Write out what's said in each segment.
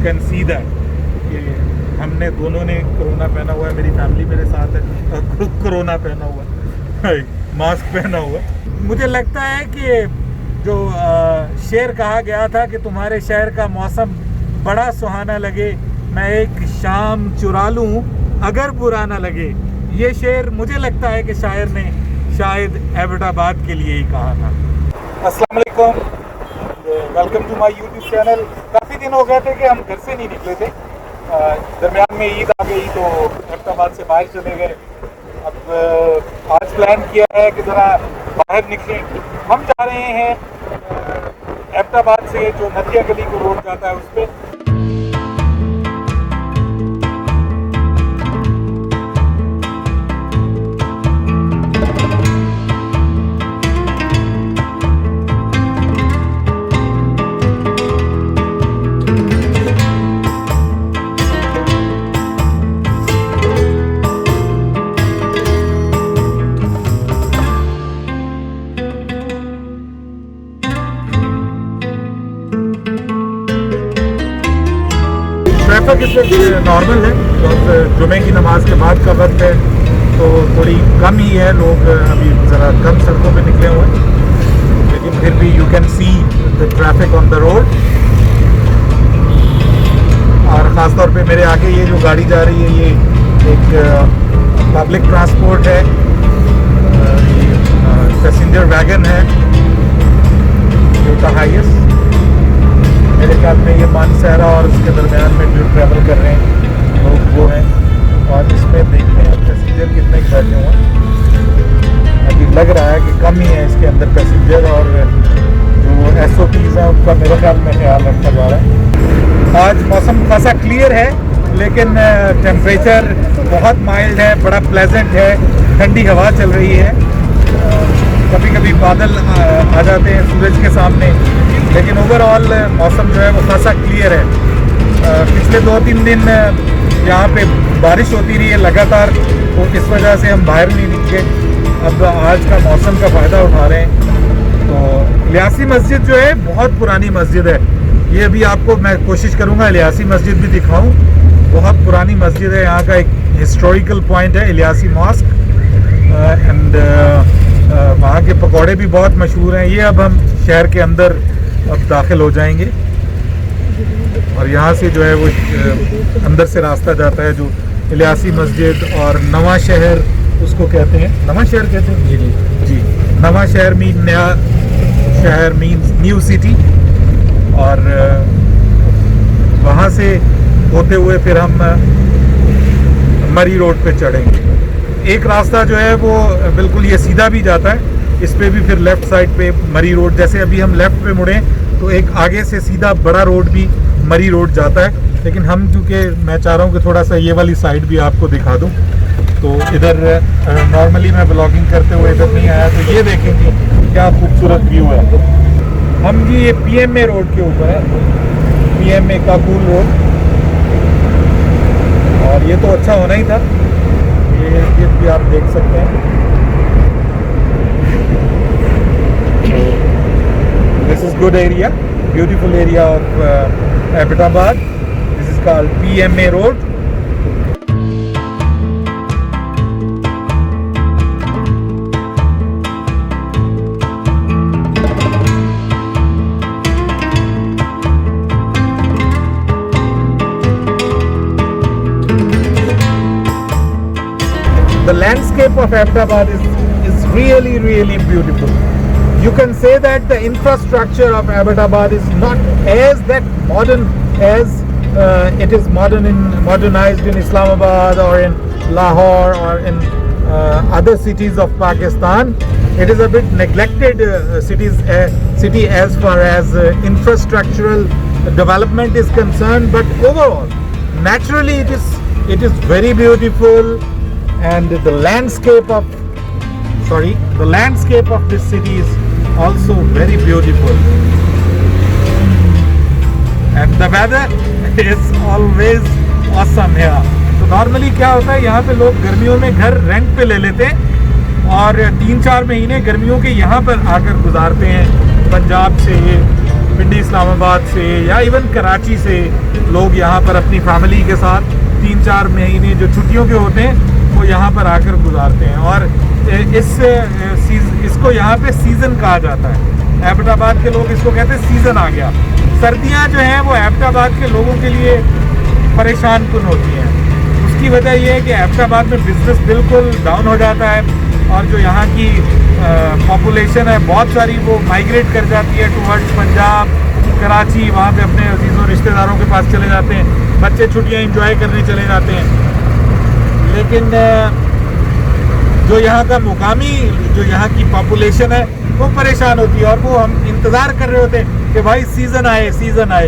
Can see that कि हमने दोनों ने कोरोना पहना हुआ है, मेरी फैमिली मेरे साथ है, कोरोना पहना हुआ है, मास्क पहना हुआ है। मुझे लगता है कि जो शेर कहा गया था कि तुम्हारे शहर का मौसम बड़ा सुहाना लगे, मैं एक शाम चुरा लूँ अगर बुरा ना लगे, ये शेर मुझे लगता है कि शायर ने शायद एबटाबाद के लिए ही कहा था। अस्सलाम वालेकुम, welcome to my YouTube channel. काफ़ी दिन हो गए थे कि हम घर से नहीं निकले थे, दरमियान में ईद आ गई तो एबटाबाद से बाहर चले गए। अब आज प्लान किया है कि ज़रा बाहर निकलें। हम जा रहे हैं एबटाबाद से जो नदिया गली को रोड जाता है उस पर। ट्रैफिक इसमें नॉर्मल है, तो जुमे की नमाज के बाद का वक्त है तो थोड़ी कम ही है, लोग अभी ज़रा कम सड़कों पे निकले हुए हैं, लेकिन फिर भी you can see the traffic on the road. और ख़ास तौर पे मेरे आगे ये जो गाड़ी जा रही है ये एक पब्लिक ट्रांसपोर्ट है, पैसेंजर वैगन है, द हाईएस्ट। मेरे ख्याल में ये मानसहरा और उसके दरमियान में जो ट्रैवल कर रहे हैं लोग वो हैं, और इसमें देखते हैं पैसेंजर कितने बैठे हुए हैं। अभी लग रहा है कि कम ही है इसके अंदर पैसेंजर, और जो SOPs हैं उनका मेरे ख्याल में ख्याल रखा जा रहा है। आज मौसम खासा क्लियर है, लेकिन टेम्परेचर बहुत माइल्ड है, बड़ा प्लेजेंट है, ठंडी हवा चल रही है। कभी कभी बादल आ जाते हैं सूरज के सामने, लेकिन ओवरऑल मौसम जो है वो खासा क्लियर है। पिछले 2-3 दिन यहाँ पे बारिश होती रही है लगातार, तो इस वजह से हम बाहर नहीं निकले। अब आज का मौसम का फ़ायदा उठा रहे हैं। तो इलियासी मस्जिद जो है बहुत पुरानी मस्जिद है, ये भी आपको मैं कोशिश करूँगा इलियासी मस्जिद भी दिखाऊँ। बहुत पुरानी मस्जिद है, यहाँ का एक हिस्टोरिकल पॉइंट है इलियासी मॉस्क, एंड वहाँ के पकौड़े भी बहुत मशहूर हैं। ये अब हम शहर के अंदर अब दाखिल हो जाएंगे, और यहाँ से जो है वो अंदर से रास्ता जाता है जो इलियासी मस्जिद और नवा शहर उसको कहते हैं, नवा शहर कहते हैं जी जी, नवा शहर मीन नया शहर मीन्स न्यू सिटी। और वहाँ से होते हुए फिर हम मरी रोड पे चढ़ेंगे। एक रास्ता जो है वो बिल्कुल ये सीधा भी जाता है, इस पे भी फिर लेफ़्ट साइड पे मरी रोड, जैसे अभी हम लेफ़्ट पे मुड़े तो एक आगे से सीधा बड़ा रोड भी मरी रोड जाता है, लेकिन हम चूँकि मैं चाह रहा हूँ कि थोड़ा सा ये वाली साइड भी आपको दिखा दूँ, तो इधर नॉर्मली मैं ब्लॉगिंग करते हुए इधर नहीं आया, तो ये देखेंगे क्या खूबसूरत व्यू है। हम जी ये PMA रोड के ऊपर है, PMA काकूल रोड, और ये तो अच्छा होना ही था। ये भी आप देख सकते हैं, this is good area, beautiful area of Abbottabad. This is called PMA road. The landscape of Ahmedabad is really, really beautiful. You can say that the infrastructure of Ahmedabad is not as that modern as it is modernized in Islamabad or in Lahore or in other cities of Pakistan. It is a bit neglected city as far as infrastructural development is concerned, but overall, naturally it is very beautiful. And the landscape of this city is also very beautiful, and the weather is always awesome here. तो normally क्या होता है, यहाँ पे लोग गर्मियों में घर रेंट पे ले लेते हैं और 3-4 महीने गर्मियों के यहाँ पर आकर गुजारते हैं। पंजाब से, पिंडी इस्लामाबाद से, या इवन कराची से लोग यहाँ पर अपनी फैमिली के साथ 3-4 महीने जो छुट्टियों के होते हैं वो यहाँ पर आकर गुजारते हैं। और इसको यहाँ पे सीज़न कहा जाता है। एबटाबाद के लोग इसको कहते हैं सीज़न आ गया। सर्दियाँ जो हैं वो एबटाबाद के लोगों के लिए परेशान कुन होती हैं। उसकी वजह ये है कि एबटाबाद में बिज़नेस बिल्कुल डाउन हो जाता है और जो यहाँ की पॉपुलेशन है बहुत सारी वो माइग्रेट कर जाती है टुवर्ड्स पंजाब, कराची, वहाँ पे अपने अजीज़ों रिश्तेदारों के पास चले जाते हैं। बच्चे छुट्टियाँ एंजॉय करने चले जाते हैं। लेकिन जो यहाँ का मुकामी, जो यहाँ की पॉपुलेशन है वो परेशान होती है और वो हम इंतज़ार कर रहे होते हैं कि भाई सीज़न आए, सीज़न आए।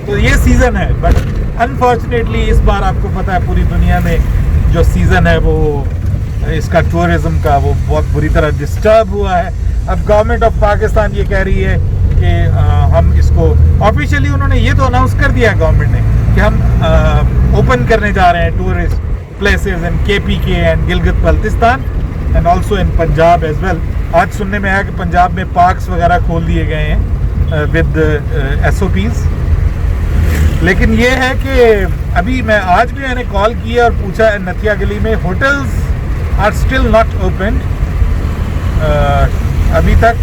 तो ये सीज़न है, बट अनफॉर्चुनेटली इस बार आपको पता है पूरी दुनिया में जो सीज़न है वो इसका टूरिज़्म का वो बहुत बुरी तरह डिस्टर्ब हुआ है। अब गवर्नमेंट ऑफ पाकिस्तान ये कह रही है कि हम इसको ऑफिशियली, उन्होंने ये तो अनाउंस कर दिया है गवर्नमेंट ने कि हम ओपन करने जा रहे हैं tourist places in KPK and Gilgit Baltistan and also in Punjab as well. आज सुनने में आया कि पंजाब में पार्क्स वगैरह खोल दिए गए हैं विद SOPs। लेकिन ये है कि अभी आज भी मैंने कॉल किया और पूछा, नथिया गली में hotels are still not open. अभी तक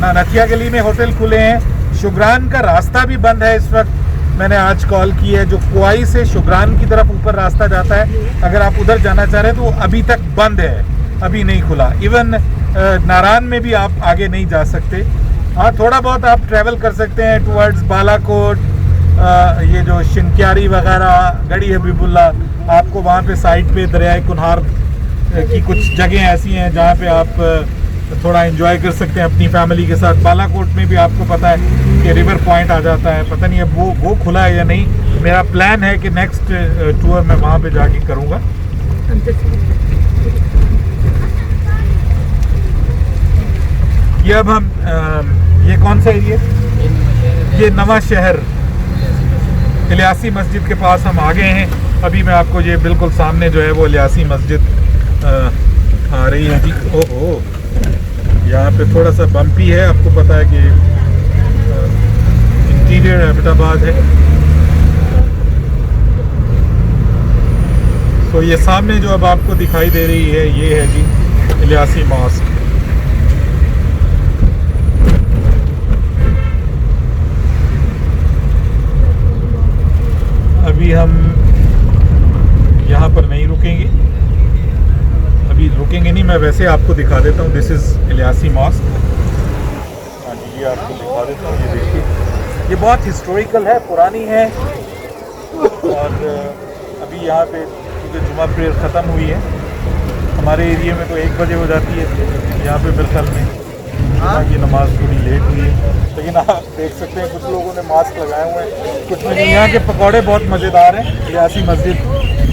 ना नथिया गली में होटल खुले हैं। शुगरान का रास्ता भी बंद है इस वक्त। मैंने आज कॉल की है, जो कुआई से शुगरान की तरफ ऊपर रास्ता जाता है, अगर आप उधर जाना चाह रहे हैं तो वो अभी तक बंद है, अभी नहीं खुला। इवन नारायण में भी आप आगे नहीं जा सकते। हाँ, थोड़ा बहुत आप ट्रैवल कर सकते हैं टुवर्ड्स बालाकोट, ये जो शिनक्यारी वगैरह, गढ़ी हबीबुल्ला, आपको वहाँ पे साइड पे दरियाए कुनहार की कुछ जगह ऐसी हैं जहाँ पे आप थोड़ा एंजॉय कर सकते हैं अपनी फैमिली के साथ। बालाकोट में भी आपको पता है कि रिवर पॉइंट आ जाता है, पता नहीं अब वो खुला है या नहीं। मेरा प्लान है कि नेक्स्ट टूर मैं वहाँ पे जाके करूँगा। ये अब हम ये कौन सा एरिया, ये नवा शहर इलियासी मस्जिद के पास हम आ गए हैं। अभी मैं आपको ये बिल्कुल सामने जो है वो इलियासी मस्जिद आ रही है जी। ओहो, यहाँ पे थोड़ा सा बम्पी है, आपको पता है कि इंटीरियर एबटाबाद है। तो ये सामने जो अब आपको दिखाई दे रही है ये है जी इलियासी मॉस्क। अभी हम यहाँ पर नहीं रुकेंगे, अभी रुकेंगे नहीं, मैं वैसे आपको दिखा देता हूँ। This is Ilyasi mosque. हाँ जी, ये आपको दिखा देता हूँ। ये देखिए, ये बहुत हिस्टोरिकल है, पुरानी है। और अभी यहाँ पे क्योंकि जुमा प्रेयर ख़त्म हुई है, हमारे एरिया में तो 1 बजे हो जाती है, यहाँ पे मेरे ख्याल में की नमाज थोड़ी लेट हुई है। लेकिन आप देख सकते हैं कुछ लोगों ने मास्क लगाए हुए हैं, कुछ नहीं। यहाँ के पकौड़े बहुत मज़ेदार हैं। इलियासी मस्जिद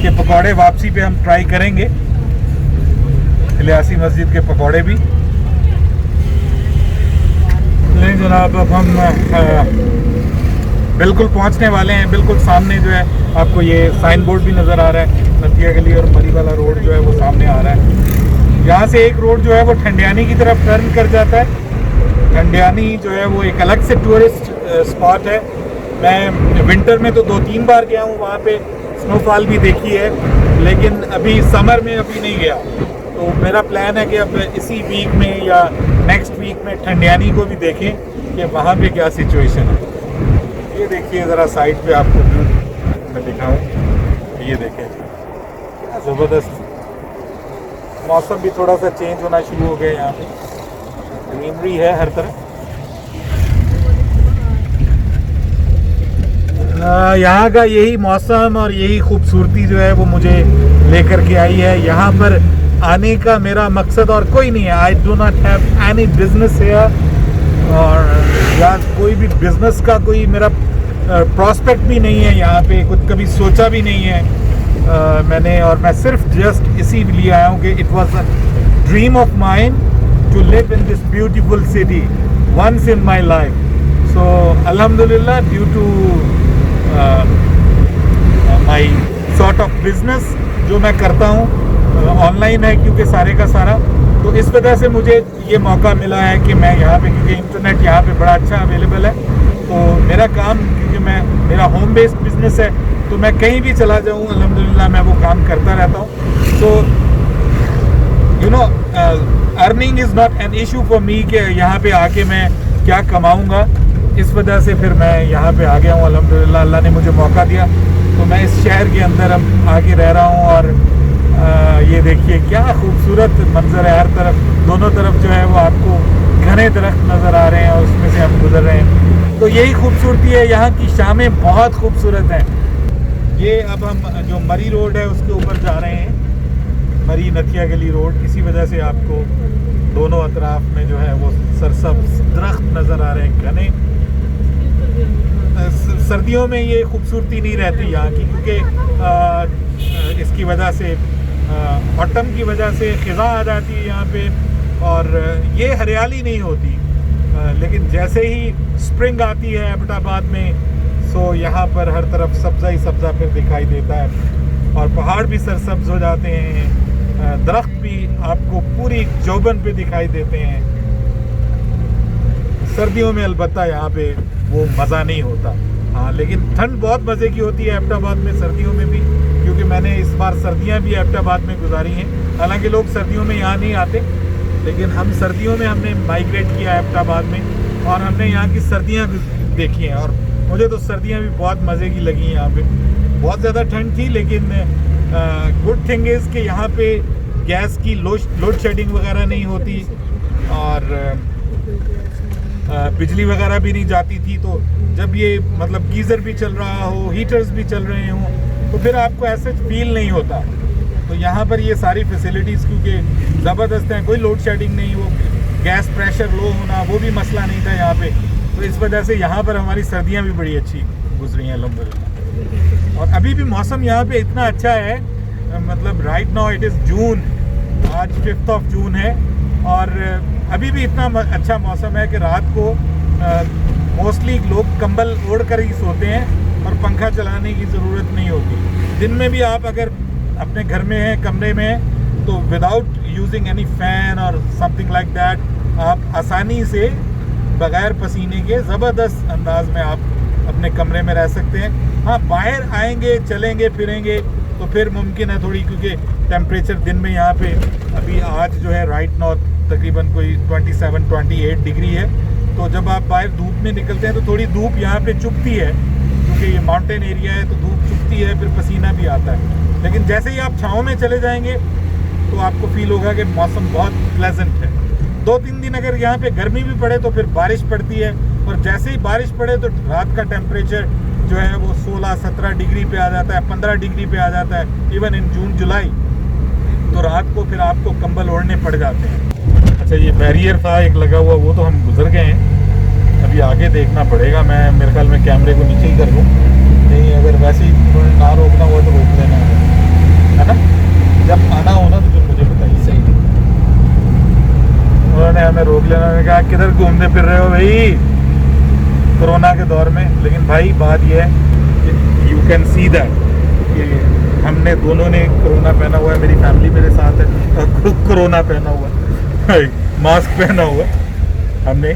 के पकौड़े वापसी पे हम ट्राई करेंगे, इलियासी मस्जिद के पकौड़े भी। नहीं जनाब, अब हम बिल्कुल पहुँचने वाले हैं। बिल्कुल सामने जो है आपको ये साइन बोर्ड भी नज़र आ रहा है। नथिया गली और मरी वाला रोड जो है वो सामने आ रहा है। यहाँ से एक रोड जो है वो ठंडियानी की तरफ टर्न कर जाता है। ठंडियानी जो है वो एक अलग से टूरिस्ट स्पॉट है। मैं विंटर में तो 2-3 बार गया हूँ, वहाँ पे स्नोफॉल भी देखी है, लेकिन अभी समर में अभी नहीं गया। तो मेरा प्लान है कि अब इसी वीक में या नेक्स्ट वीक में ठंडियानी को भी देखें कि वहाँ पे क्या सिचुएशन है। ये देखिए ज़रा साइड पे आपको व्यू मैं दिखाऊँ। ये देखें, क्या ज़बरदस्त। मौसम भी थोड़ा सा चेंज होना शुरू हो गया, यहाँ पे ग्रीनरी है हर तरफ। यहाँ का यही मौसम और यही खूबसूरती जो है वो मुझे लेकर के आई है। यहाँ पर आने का मेरा मकसद और कोई नहीं है। I do not have any business here, और या कोई भी बिजनेस का कोई मेरा प्रॉस्पेक्ट भी नहीं है यहाँ पे, कुछ कभी सोचा भी नहीं है मैंने। और मैं सिर्फ जस्ट इसीलिए आया हूँ कि it was a dream of mine to live in this beautiful city once in my life. So अल्हम्दुलिल्लाह, due to my sort of business जो मैं करता हूँ ऑनलाइन है क्योंकि सारे का सारा, तो इस वजह से मुझे ये मौका मिला है कि मैं यहाँ पे, क्योंकि इंटरनेट यहाँ पे बड़ा अच्छा अवेलेबल है, तो मेरा काम, क्योंकि मैं मेरा होम बेस्ड बिजनेस है, तो मैं कहीं भी चला जाऊँ अल्हम्दुलिल्लाह मैं वो काम करता रहता हूँ। So you know earning is not an issue for me कि यहाँ पे आके मैं क्या कमाऊँगा। इस वजह से फिर मैं यहाँ पे आ गया हूँ अल्हम्दुलिल्लाह, अल्लाह ने मुझे मौका दिया तो मैं इस शहर के अंदर अब आके रह रहा हूँ। और ये देखिए क्या खूबसूरत मंजर है, हर तरफ दोनों तरफ जो है वो आपको घने दरख्त नज़र आ रहे हैं और उसमें से हम गुजर रहे हैं। तो यही खूबसूरती है, यहाँ की शामें बहुत खूबसूरत हैं। ये अब हम जो मरी रोड है उसके ऊपर जा रहे हैं, मरी नथिया गली रोड। इसी वजह से आपको दोनों अतराफ में जो है वो सरसब्ज दरख्त नज़र आ रहे हैं घने। सर्दियों में ये खूबसूरती नहीं रहती यहाँ की, क्योंकि इसकी वजह से ऑटम की वजह से ख़िज़ा आ जाती है यहाँ पे और ये हरियाली नहीं होती। लेकिन जैसे ही स्प्रिंग आती है एबटाबाद में, सो यहाँ पर हर तरफ सब्ज़ा ही सब्ज़ा फिर दिखाई देता है और पहाड़ भी सरसब्ज हो जाते हैं, दरख्त भी आपको पूरी जोबन पे दिखाई देते हैं। सर्दियों में अलबत्ता यहाँ पे वो मज़ा नहीं होता। हाँ, लेकिन ठंड बहुत मज़े की होती है एबटाबाद में सर्दियों में भी, क्योंकि मैंने इस बार सर्दियाँ भी एबटाबाद में गुजारी हैं। हालांकि लोग सर्दियों में यहाँ नहीं आते, लेकिन हम सर्दियों में हमने माइग्रेट किया एबटाबाद में और हमने यहाँ की सर्दियाँ भी देखी हैं। और मुझे तो सर्दियाँ भी बहुत मज़े की लगी यहाँ पे। बहुत ज़्यादा ठंड थी, लेकिन गुड थिंग इज़ कि यहाँ पे गैस की लोड शेडिंग वगैरह नहीं होती और बिजली वगैरह भी नहीं जाती थी। तो जब ये मतलब गीज़र भी चल रहा हो, हीटर्स भी चल रहे हों, तो फिर आपको ऐसा फील नहीं होता। तो यहाँ पर ये सारी फैसिलिटीज़ क्योंकि ज़बरदस्त हैं, कोई लोड शेडिंग नहीं, वो गैस प्रेशर लो होना वो भी मसला नहीं था यहाँ पे। तो इस वजह से यहाँ पर हमारी सर्दियाँ भी बड़ी अच्छी गुजरी हैं अल्हम्दुलिल्लाह। और अभी भी मौसम यहाँ पे इतना अच्छा है, मतलब राइट नाउ इट इज़ जून, आज 5 जून है और अभी भी इतना अच्छा मौसम है कि रात को मोस्टली लोग कंबल ओढ़ कर ही सोते हैं और पंखा चलाने की ज़रूरत नहीं होती। दिन में भी आप अगर अपने घर में हैं, कमरे में हैं, तो विदाउट यूजिंग एनी फैन और समथिंग लाइक दैट आप आसानी से बग़ैर पसीने के ज़बरदस्त अंदाज में आप अपने कमरे में रह सकते हैं। हाँ, बाहर आएंगे, चलेंगे फिरेंगे तो फिर मुमकिन है थोड़ी, क्योंकि टेम्परेचर दिन में यहाँ पे अभी आज जो है राइट नाउ तकरीबन कोई 27-28 डिग्री है। तो जब आप बाहर धूप में निकलते हैं तो थोड़ी धूप यहाँ पे चुभती है, क्योंकि ये माउंटेन एरिया है तो धूप चुभती है, फिर पसीना भी आता है। लेकिन जैसे ही आप छाँव में चले जाएंगे तो आपको फील होगा कि मौसम बहुत प्लेजेंट है। 2-3 दिन अगर यहाँ पे गर्मी भी पड़े तो फिर बारिश पड़ती है, और जैसे ही बारिश पड़े तो रात का टेम्परेचर जो है वो 16-17 डिग्री पे आ जाता है, 15 डिग्री पे आ जाता है इवन इन जून जुलाई। तो रात को फिर आपको कंबल ओढ़ने पड़ जाते हैं। अच्छा, ये बैरियर था एक लगा हुआ, वो तो हम गुजर गए हैं, अभी आगे देखना पड़ेगा। मैं मेरे ख्याल में कैमरे को नीचे ही कर दूँ, नहीं अगर वैसे ही ना रोकना हुआ तो रोक लेना है ना। जब आना हो ना तो फिर मुझे बताइए। सही, उन्होंने हमें रोक लेना, उन्होंने कहा किधर घूमते फिर रहे हो भाई कोरोना के दौर में। लेकिन भाई बात यह है कि यू कैन सी दैट कि हमने दोनों ने कोरोना पहना हुआ है, मेरी फैमिली मेरे साथ है, कोरोना पहना हुआ है, मास्क पहना हुआ है हमने,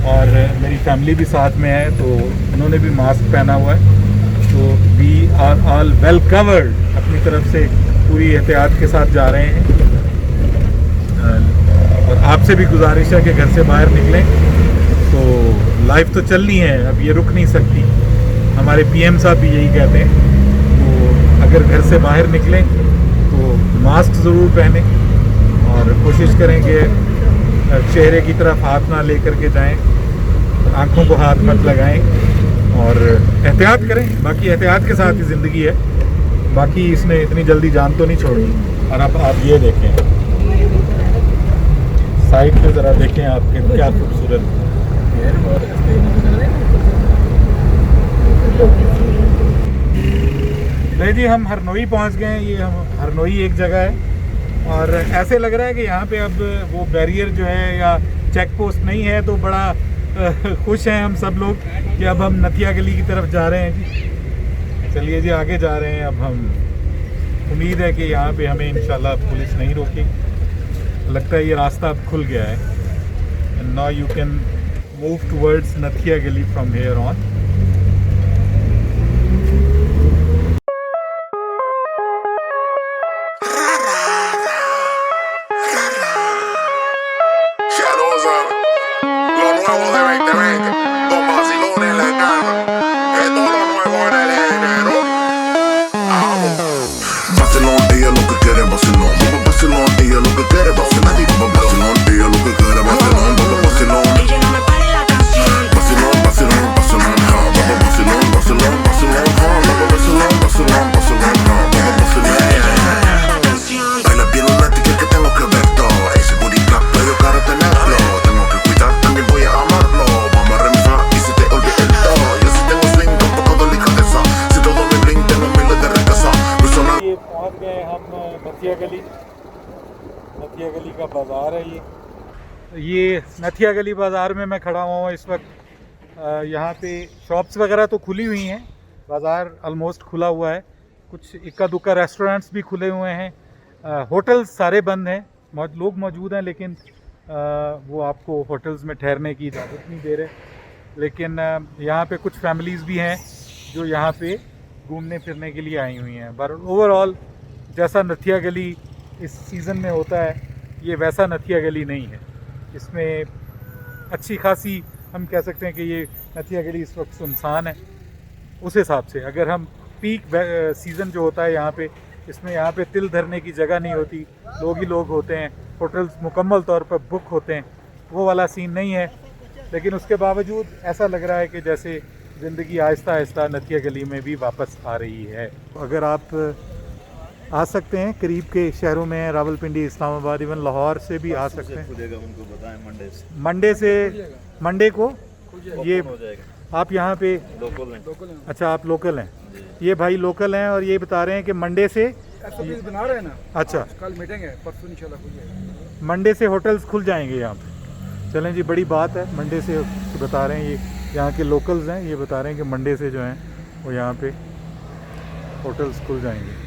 और मेरी फैमिली भी साथ में है तो उन्होंने भी मास्क पहना हुआ है। तो we are all well covered, अपनी तरफ से पूरी एहतियात के साथ जा रहे हैं। और आपसे भी गुजारिश है कि घर से बाहर निकलें, तो लाइफ तो चलनी है, अब ये रुक नहीं सकती। हमारे पीएम साहब भी यही कहते हैं। तो अगर घर से बाहर निकलें तो मास्क ज़रूर पहनें और कोशिश करें कि चेहरे की तरफ हाथ ना ले करके जाएं, आंखों को हाथ मत लगाएं और एहतियात करें। बाकी एहतियात के साथ ही ज़िंदगी है, बाकी इसने इतनी जल्दी जान तो नहीं छोड़ी। और अब आप ये देखें, साइड पे ज़रा देखें आपके क्या खूबसूरत। नहीं जी, हम हरनोई पहुंच गए हैं। ये हम हरनोई एक जगह है और ऐसे लग रहा है कि यहाँ पे अब वो बैरियर जो है या चेक पोस्ट नहीं है, तो बड़ा खुश हैं हम सब लोग कि अब हम नथिया गली की तरफ जा रहे हैं जी। चलिए जी, आगे जा रहे हैं अब हम। उम्मीद है कि यहाँ पे हमें इंशाल्लाह पुलिस नहीं रोकेगी। लगता है ये रास्ता अब खुल गया है। And now you can move towards नथिया गली from here on. vacilón, ella lo que quiere vacilar. Vamos vacilón, ella lo que quiere vacilón, vamos vacilón. DJ no me pare la canción. Vacilón, vacilón, vacilón, ja. Vamos vacilón, vacilón, vacilón, ja. Vamos vacilón, vacilón, vacilón, ja. Vamos vacilón. La canción. Baila bien lunática que tengo que ver todo. Ese booty clap, pero caro tenerlo. Tengo que cuidar, también voy a amarlo. Vamos a remisar y se te olvide el todo. Yo sí tengo swing, tampoco delicadeza. Si todo me bling, tengo miles de recasa. Personal. ये पहुंच गए हम नथिया गली का बाज़ार है ये नथिया गली बाज़ार में मैं खड़ा हुआ हूँ इस वक्त। यहाँ पे शॉप्स वगैरह तो खुली हुई हैं, बाज़ार ऑलमोस्ट खुला हुआ है, कुछ इक्का दुक्का रेस्टोरेंट्स भी खुले हुए हैं, होटल्स सारे बंद हैं, लोग मौजूद हैं लेकिन वो आपको होटल्स में ठहरने की इजाज़त नहीं दे रहे। लेकिन यहाँ पे कुछ फैमिलीज़ भी हैं जो यहाँ पे घूमने फिरने के लिए आई हुई हैं। पर ओवरऑल जैसा नथिया गली इस सीज़न में होता है ये वैसा नथिया गली नहीं है। इसमें अच्छी खासी हम कह सकते हैं कि ये नथिया गली इस वक्त सुनसान है। उस हिसाब से अगर हम पीक सीज़न जो होता है यहाँ पे, इसमें यहाँ पे तिल धरने की जगह नहीं होती, लोग ही लोग होते हैं, होटल्स मुकम्मल तौर पर बुक होते हैं, वो वाला सीन नहीं है। लेकिन उसके बावजूद ऐसा लग रहा है कि जैसे ज़िंदगी आहिस्ता आहिस्ता नथिया गली में भी वापस आ रही है। अगर आप आ सकते हैं, करीब के शहरों में रावलपिंडी, इस्लामाबाद, इवन लाहौर से भी आ सकते हैं। खुलेगा उनको बताएं मंडे से मंडे को ये हो जाएगा। आप यहाँ पे लोकल हैं। अच्छा आप लोकल हैं, ये भाई लोकल हैं और ये बता रहे हैं कि मंडे से SOPs बना रहे हैं ना। अच्छा कल मीटिंग है, परसों इंशाल्लाह खुल जाएगा। मंडे से होटल्स खुल जाएंगे यहाँ पे। चलें जी, बड़ी बात है। मंडे से बता रहे हैं, ये यहाँ के लोकल्स हैं, ये बता रहे हैं कि मंडे से जो हैं वो यहाँ पे होटल्स खुल जाएंगे।